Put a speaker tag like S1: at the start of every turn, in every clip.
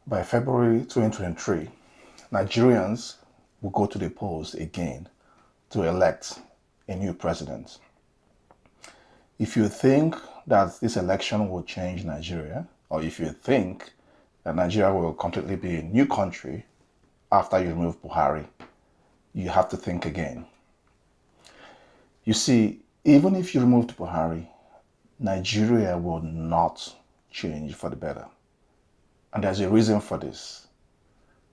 S1: By February 2023, Nigerians will go to the polls again to elect a new president. If you think that this election will change Nigeria, or if you think that Nigeria will completely be a new country after you remove Buhari, you have to think again. You see, even if you removed Buhari, Nigeria will not change for the better. And there's a reason for this.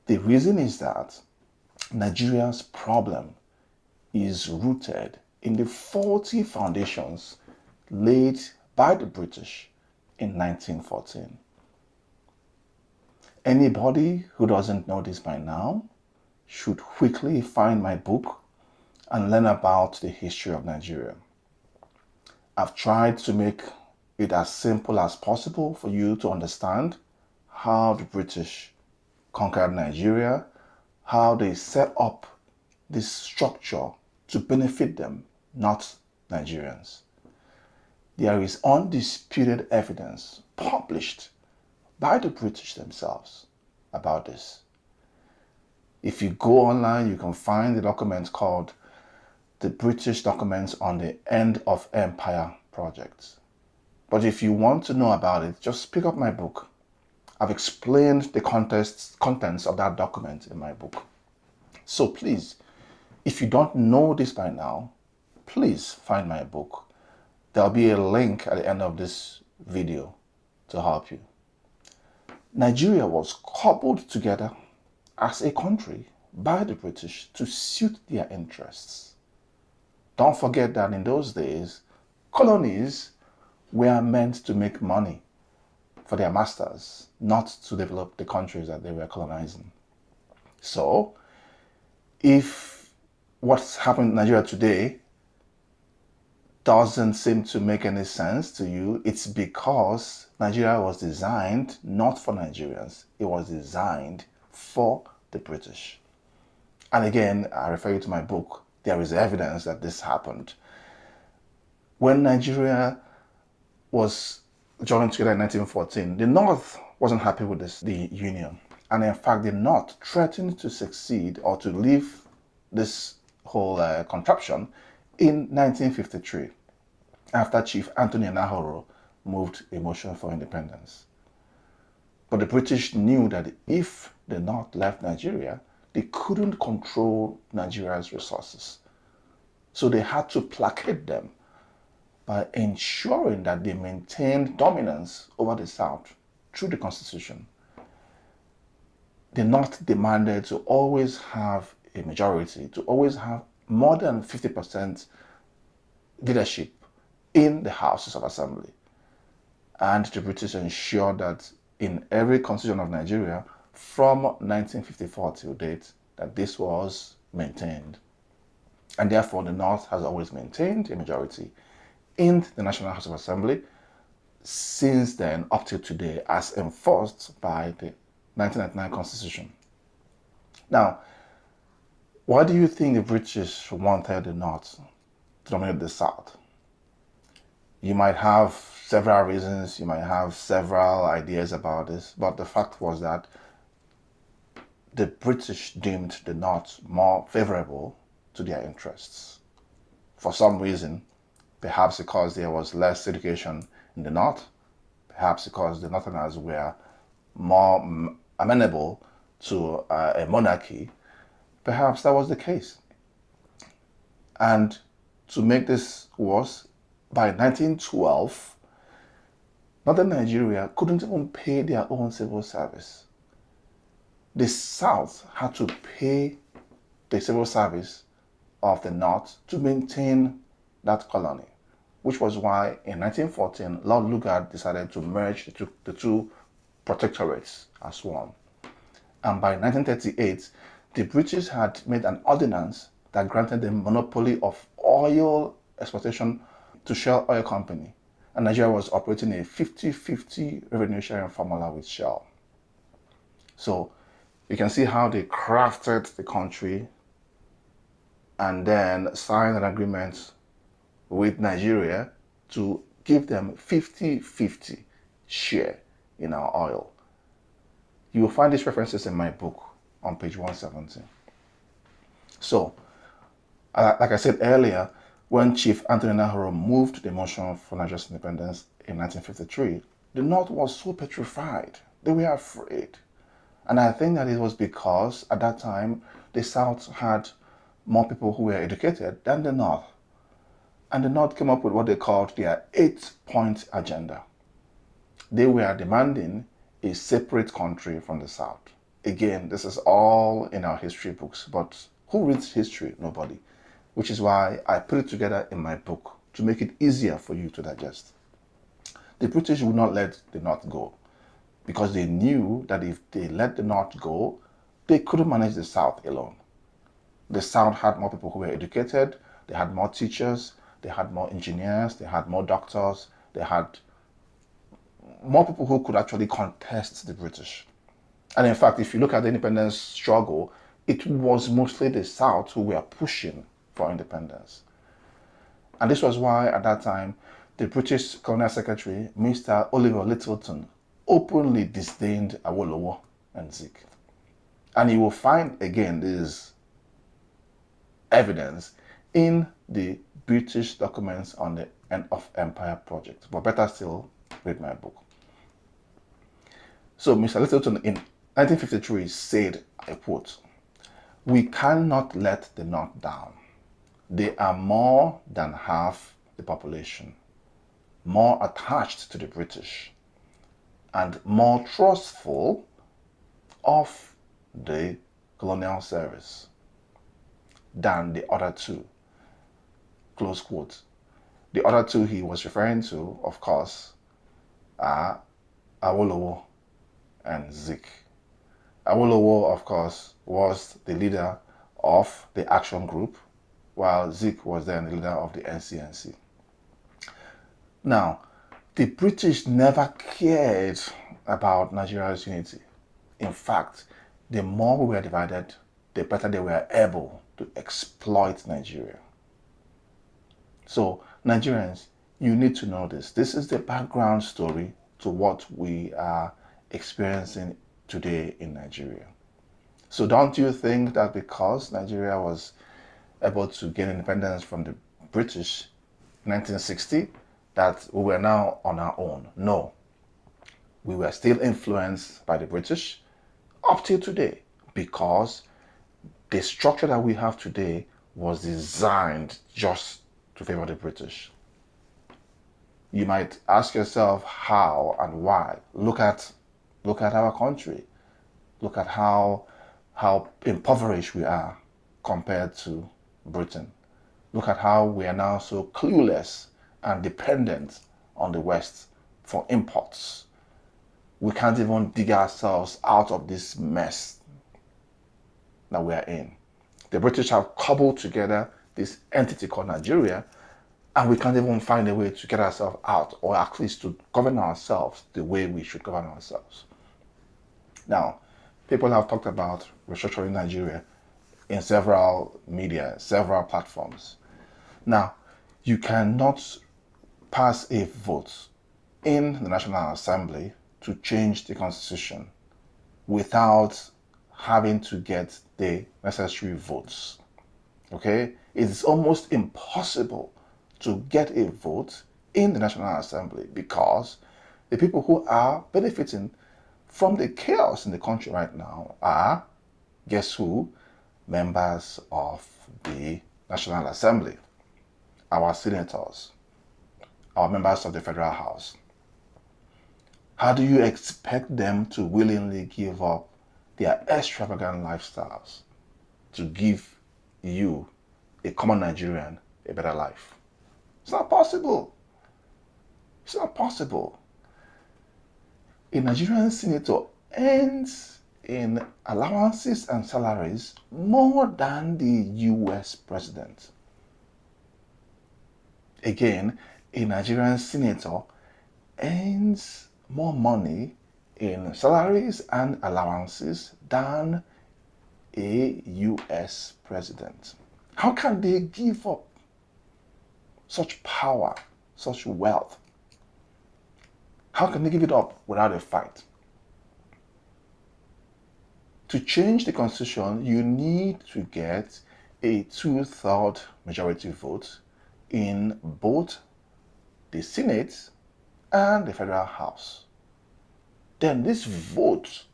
S1: The reason is that Nigeria's problem is rooted in the faulty foundations laid by the British in 1914. Anybody who doesn't know this by now should quickly find my book and learn about the history of Nigeria. I've tried to make it as simple as possible for you to understand how the British conquered Nigeria, how they set up this structure to benefit them, not Nigerians. There is undisputed evidence published by the British themselves about this. If you go online, you can find the document called the British Documents on the End of Empire Project. But if you want to know about it, just pick up my book. I've explained the contents of that document in my book. So please, if you don't know this by now, please find my book. There'll be a link at the end of this video to help you. Nigeria was cobbled together as a country by the British to suit their interests. Don't forget that in those days, colonies were meant to make money for their masters, not to develop the countries that they were colonizing. So, if what's happened in Nigeria today doesn't seem to make any sense to you, it's because Nigeria was designed not for Nigerians. It was designed for the British. And again, I refer you to my book. There is evidence that this happened. When Nigeria was joined together in 1914, the North wasn't happy with the union. And in fact, the North threatened to succeed or to leave this whole contraption in 1953, after Chief Anthony Nahoro moved a motion for independence. But the British knew that if the North left Nigeria, they couldn't control Nigeria's resources. So they had to placate them by ensuring that they maintained dominance over the South through the Constitution. The North demanded to always have a majority, to always have more than 50% leadership in the Houses of Assembly. And the British ensured that in every constitution of Nigeria from 1954 till date, that this was maintained. And therefore, the North has always maintained a majority in the National House of Assembly since then up to today, as enforced by the 1999 Constitution. Now, why do you think the British wanted the North to dominate the South? You might have several reasons, you might have several ideas about this, but the fact was that the British deemed the North more favorable to their interests. For some reason, perhaps because there was less education in the North, perhaps because the Northerners were more amenable to a monarchy, perhaps that was the case. And to make this worse, by 1912, Northern Nigeria couldn't even pay their own civil service. The South had to pay the civil service of the North to maintain that colony, which was why in 1914, Lord Lugard decided to merge the two protectorates as one. And by 1938, the British had made an ordinance that granted them monopoly of oil exploitation to Shell Oil Company. And Nigeria was operating a 50-50 revenue sharing formula with Shell. So you can see how they crafted the country and then signed an agreement with Nigeria to give them 50-50 share in our oil. You will find these references in my book on page 170. So, like I said earlier, when Chief Anthony Nahoro moved the motion for Nigeria's independence in 1953, the North was so petrified. They were afraid. And I think that it was because at that time, the South had more people who were educated than the North. And the North came up with what they called their 8-point agenda. They were demanding a separate country from the South. Again, this is all in our history books, but who reads history? Nobody. Which is why I put it together in my book to make it easier for you to digest. The British would not let the North go because they knew that if they let the North go, they couldn't manage the South alone. The South had more people who were educated, they had more teachers, they had more engineers, they had more doctors, they had more people who could actually contest the British. And in fact, if you look at the independence struggle, it was mostly the South who were pushing for independence. And this was why at that time, the British Colonial Secretary, Mr. Oliver Lyttelton, openly disdained Awolowo and Zik. And you will find again this evidence in the British documents on the End of Empire project. But better still, read my book. So Mr. Lyttelton in 1953 said, I quote, "We cannot let the North down. They are more than half the population, more attached to the British, and more trustful of the colonial service than the other two." Close quote. The other two he was referring to, of course, are Awolowo and Zik. Awolowo, of course, was the leader of the Action Group, while Zik was then the leader of the NCNC. Now, the British never cared about Nigeria's unity. In fact, the more we were divided, the better they were able to exploit Nigeria. So, Nigerians, you need to know this. This is the background story to what we are experiencing today in Nigeria. So don't you think that because Nigeria was able to gain independence from the British in 1960, that we were now on our own? No. We were still influenced by the British up till today because the structure that we have today was designed just to favor the British. You might ask yourself how and why. Look at our country. Look at how impoverished we are compared to Britain. Look at how we are now so clueless and dependent on the West for imports. We can't even dig ourselves out of this mess that we are in. The British have cobbled together this entity called Nigeria, and we can't even find a way to get ourselves out, or at least to govern ourselves the way we should govern ourselves. Now, people have talked about restructuring Nigeria in several media, several platforms. Now, you cannot pass a vote in the National Assembly to change the Constitution without having to get the necessary votes. Okay? It's almost impossible to get a vote in the National Assembly because the people who are benefiting from the chaos in the country right now are, guess who? Members of the National Assembly, our senators, our members of the Federal House. How do you expect them to willingly give up their extravagant lifestyles to give you, a common Nigerian, a better life? It's not possible. It's not possible. A Nigerian senator earns in allowances and salaries more than the US president. Again, a Nigerian senator earns more money in salaries and allowances than a US president. How can they give up such power, such wealth? How can they give it up without a fight? To change the constitution, you need to get a 2/3 majority vote in both the Senate and the Federal House. Then this vote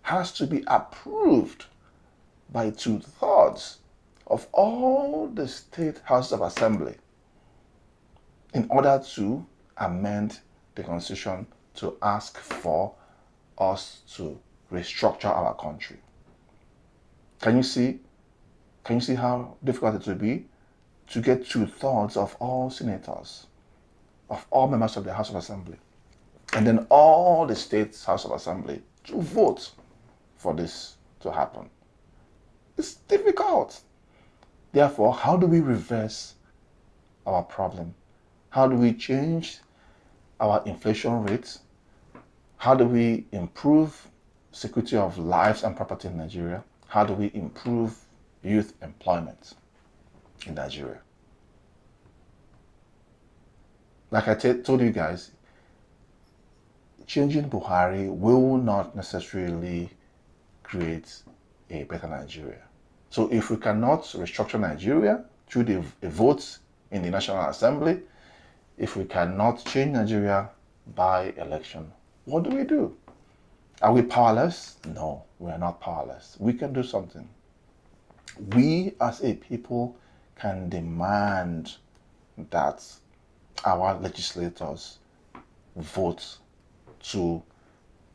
S1: has to be approved by 2/3 of all the state houses of assembly in order to amend the constitution to ask for us to restructure our country. Can you see how difficult it will be to get 2/3 of all senators, of all members of the House of Assembly, and then all the states' House of Assembly to vote for this to happen? It's difficult. Therefore, how do we reverse our problem? How do we change our inflation rate? How do we improve security of lives and property in Nigeria? How do we improve youth employment in Nigeria? Like I told you guys, changing Buhari will not necessarily create a better Nigeria. So if we cannot restructure Nigeria through the votes in the National Assembly, if we cannot change Nigeria by election, what do? Are we powerless? No, we are not powerless. We can do something. We as a people can demand that our legislators vote to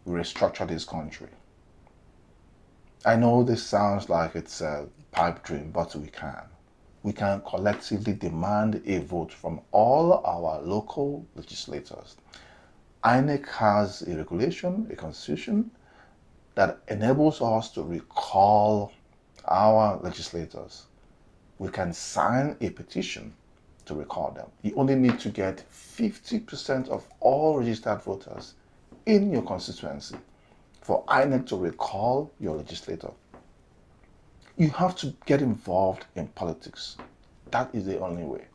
S1: restructure this country. I know this sounds like it's a pipe dream, but we can. We can collectively demand a vote from all our local legislators. INEC has a regulation, a constitution, that enables us to recall our legislators. We can sign a petition to recall them. You only need to get 50% of all registered voters in your constituency for INEC to recall your legislator. You have to get involved in politics. That is the only way.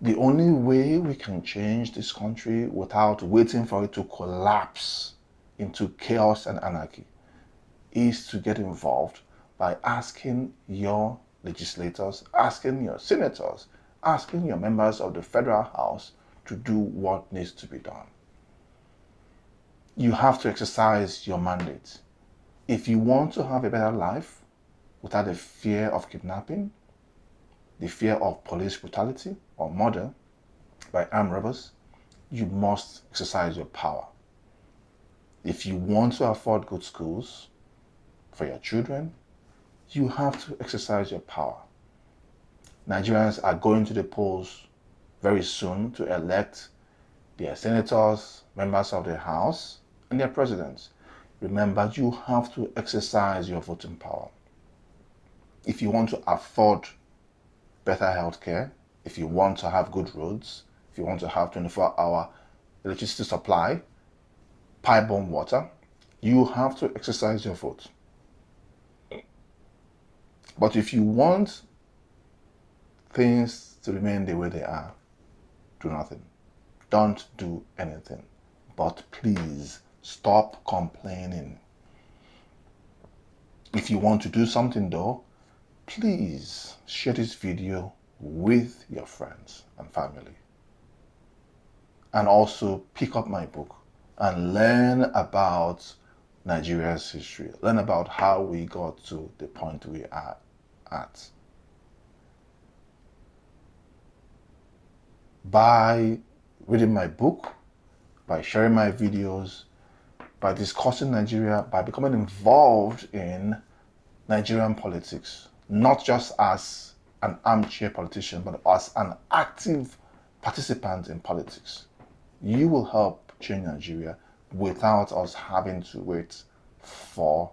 S1: The only way we can change this country without waiting for it to collapse into chaos and anarchy is to get involved by asking your legislators, asking your senators, asking your members of the Federal House to do what needs to be done. You have to exercise your mandate. If you want to have a better life without the fear of kidnapping, the fear of police brutality or murder by armed robbers, you must exercise your power. If you want to afford good schools for your children, you have to exercise your power. Nigerians are going to the polls very soon to elect their senators, members of the House, and their presidents. Remember, you have to exercise your voting power. If you want to afford better health care, if you want to have good roads, if you want to have 24-hour electricity supply, pipe-borne water, you have to exercise your vote. But if you want things to remain the way they are, do nothing. Don't do anything. But please stop complaining. If you want to do something though, please share this video with your friends and family. And also pick up my book and learn about Nigeria's history. Learn about how we got to the point we are at. By reading my book, by sharing my videos, by discussing Nigeria, by becoming involved in Nigerian politics, not just as an armchair politician, but as an active participant in politics, you will help change Nigeria without us having to wait for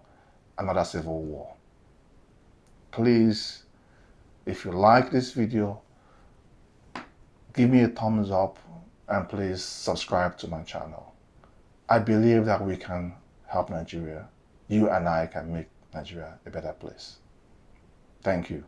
S1: another civil war. Please, if you like this video, give me a thumbs up and please subscribe to my channel. I believe that we can help Nigeria. You and I can make Nigeria a better place. Thank you.